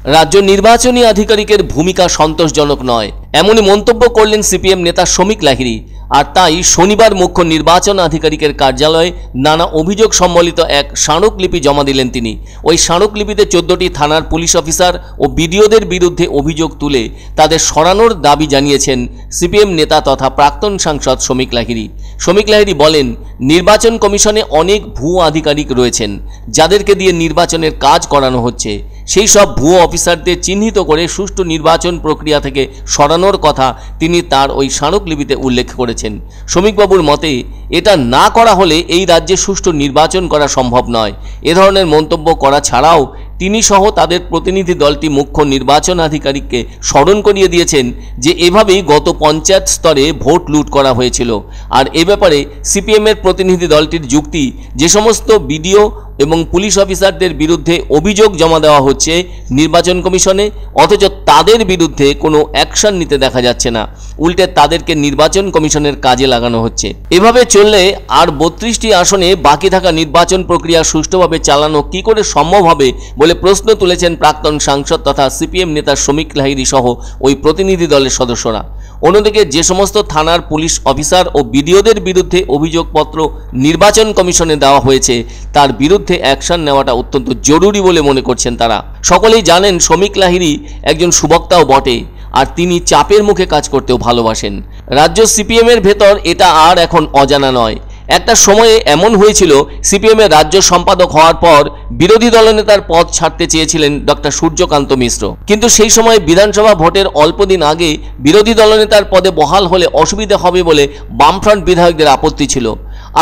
রাজ্য নির্বাচনী আধিকারিকের ভূমিকা সন্তোষজনক নয়, এমনই মন্তব্য করলেন সিপিএম নেতা শ্রমিক লাহিড়ী। আর তাই শনিবার মুখ্য নির্বাচন আধিকারিকের কার্যালয়ে নানা অভিযোগ সম্বলিত এক স্মারকলিপি জমা দিলেন তিনি। ওই স্মারকলিপিতে 14টি থানার পুলিশ অফিসার ও বিডিওদের বিরুদ্ধে অভিযোগ তুলে তাদের সরানোর দাবি জানিয়েছেন সিপিএম নেতা তথা প্রাক্তন সাংসদ শ্রমিক লাহিড়ী। শ্রমিক লাহিড়ী বলেন, নির্বাচন কমিশনে অনেক ভুয়ো আধিকারিক রয়েছেন যাদেরকে দিয়ে নির্বাচনের কাজ করানো হচ্ছে। সেই সব ভুয়ো অফিসারদের চিহ্নিত করে সুষ্ঠু নির্বাচন প্রক্রিয়া থেকে সরানোর কথা তিনি তার ওই স্মারকলিপিতে উল্লেখ করেছেন। শ্রমিকবাবুর মতে এটা না করা হলে এই রাজ্যে সুষ্ঠু নির্বাচন করা সম্ভব নয়। এ ধরনের মন্তব্য করা ছাড়াও তিনি সহ তাদের প্রতিনিধি দলটি মুখ্য নির্বাচন আধিকারিককে স্মরণ করিয়ে দিয়েছেন যে এভাবেই গত পঞ্চায়েত স্তরে ভোট লুট করা হয়েছিল। আর এ ব্যাপারে সিপিএমের প্রতিনিধি দলটির যুক্তি, যে সমস্ত বিডিও এবং পুলিশ অফিসারদের বিরুদ্ধে অভিযোগ জমা দেওয়া হচ্ছে নির্বাচন কমিশনে, অথচ তাদের বিরুদ্ধে কোনো অ্যাকশন নিতে দেখা যাচ্ছে না, উল্টে তাদেরকে নির্বাচন কমিশনের কাজে লাগানো হচ্ছে। এভাবে চললে আর 32টি আসনে বাকি থাকা নির্বাচন প্রক্রিয়া সুষ্ঠুভাবে চালানো কি করে সম্ভব হবে বলে প্রশ্ন তুলেছেন প্রাক্তন সাংসদ তথা সিপিএম নেতা শ্রমিক লাহিড়ী সহ ওই প্রতিনিধি দলের সদস্যরা। অন্যদিকে যে সমস্ত থানার পুলিশ অফিসার ও বিডিওদের বিরুদ্ধে অভিযোগপত্র নির্বাচন কমিশনে দেওয়া হয়েছে তার বিরুদ্ধে অ্যাকশন নেওয়াটা অত্যন্ত জরুরি বলে মনে করছেন তারা। সকলেই জানেন শ্রমিক লাহিড়ী একজন সুবক্তাও বটে, আর তিনি চাপের মুখে কাজ করতেও ভালোবাসেন। রাজ্য সিপিএমের ভেতর এটা আর এখন অজানা নয়। একটা সময়ে এমন হয়েছিল, সিপিএমের রাজ্য সম্পাদক হওয়ার পর বিরোধী দলনেতার পদ ছাড়তে চেয়েছিলেন ডক্টর সূর্যকান্ত মিশ্র, কিন্তু সেই সময় বিধানসভা ভোটের অল্পদিন আগে বিরোধী দলনেতার পদে বহাল হলে অসুবিধা হবে বলে বামফ্রন্ট বিধায়কদের আপত্তি ছিল।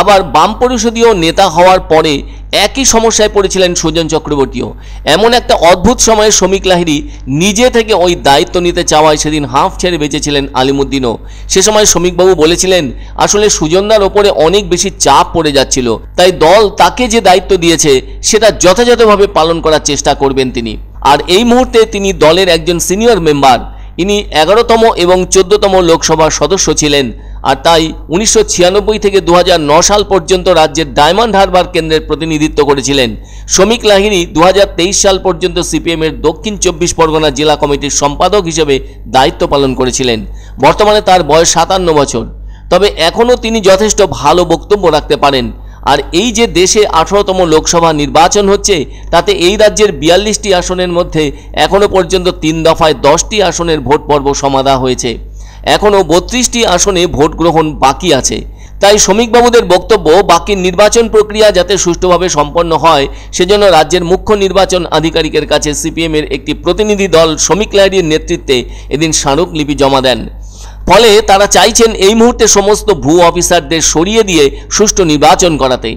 আবার বাম পরিষদীয় নেতা হওয়ার পরে একই সমস্যায় পড়েছিলেন সুজন চক্রবর্তীও। এমন একটা অদ্ভুত সময়ে শ্রমিক লাহিড়ী নিজে থেকে ওই দায়িত্ব নিতে চাওয়ায় সেদিন হাঁফ ছেড়ে বেঁচেছিলেন আলিমুদ্দিনও। সে সময় শ্রমিকবাবু বলেছিলেন, আসলে সুজনদার ওপরে অনেক বেশি চাপ পড়ে যাচ্ছিল, তাই দল তাকে যে দায়িত্ব দিয়েছে সেটা যথাযথভাবে পালন করার চেষ্টা করবেন তিনি। আর এই মুহূর্তে তিনি দলের একজন সিনিয়র মেম্বার। ইনি 11তম এবং 14তম লোকসভার সদস্য ছিলেন। আর তাই 1996 থেকে 2009 সাল পর্যন্ত রাজ্যের ডায়মন্ড হারবার কেন্দ্রের প্রতিনিধিত্ব করেছিলেন। শ্রমিক লাহিড়ী 2023 সাল পর্যন্ত সিপিএমের দক্ষিণ 24 পরগনা জেলা কমিটির সম্পাদক হিসেবে দায়িত্ব পালন করেছিলেন। বর্তমানে তার বয়স 57 বছর। তবে এখনও তিনি যথেষ্ট ভালো বক্তব্য রাখতে পারেন। আর এই যে দেশে 18তম লোকসভা নির্বাচন হচ্ছে, তাতে এই রাজ্যের 42টি আসনের মধ্যে এখনও পর্যন্ত 3 দফায় 10টি আসনের ভোট পর্ব সমাধা হয়েছে। এখনও 32টি আসনে ভোট গ্রহণ বাকি আছে। তাই শ্রমিকবাবুদের বক্তব্য, বাকি নির্বাচন প্রক্রিয়া যাতে সুষ্ঠুভাবে সম্পন্ন হয় সেজন্য রাজ্যের মুখ্য নির্বাচন আধিকারিকের কাছে সিপিএমের একটি প্রতিনিধি দল শ্রমিক লাহিড়ীর নেতৃত্বে এদিন স্মারকলিপি জমা দেন। ফলে তারা চাইছেন এই মুহূর্তে সমস্ত ভুয়ো অফিসারদের সরিয়ে দিয়ে সুষ্ঠু নির্বাচন করাতে।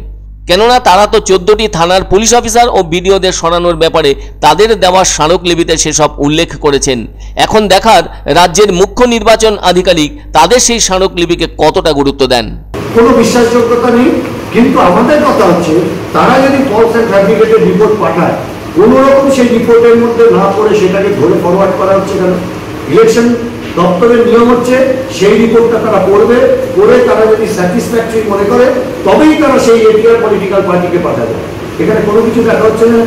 কেননা তারা তো 14টি থানার পুলিশ অফিসার ও বিডিওদের সরানোর ব্যাপারে তাদের দেওয়া স্মারকলিপিতে সেসব উল্লেখ করেছেন। এখন দেখার রাজ্যের মুখ্য নির্বাচন আধিকারিক তাদের সেই স্মারকলিপিকে কতটা গুরুত্ব দেন। কোনো বিশ্বাসযোগ্যতা নেই, কিন্তু আমাদের কথা হচ্ছে তারা যদি ফলস এন্ড ফ্যাব্রিকেটেড রিপোর্ট পাঠায়, কোনো রকম সেই রিপোর্টের মধ্যে না পড়ে সেটাকে ধরে ফরওয়ার্ড করা হচ্ছে কেন? ইলেকশন দপ্তরের নিয়ম হচ্ছে সেই রিপোর্টটা তারা পড়বে, পড়ে তারা যদি স্যাটিসফ্যাক্টরি মনে করে তবেই তারা সেই এরিয়ার পলিটিক্যাল পার্টিকে পাঠাবে। এখানে কোনো কিছু দেখা হচ্ছে না।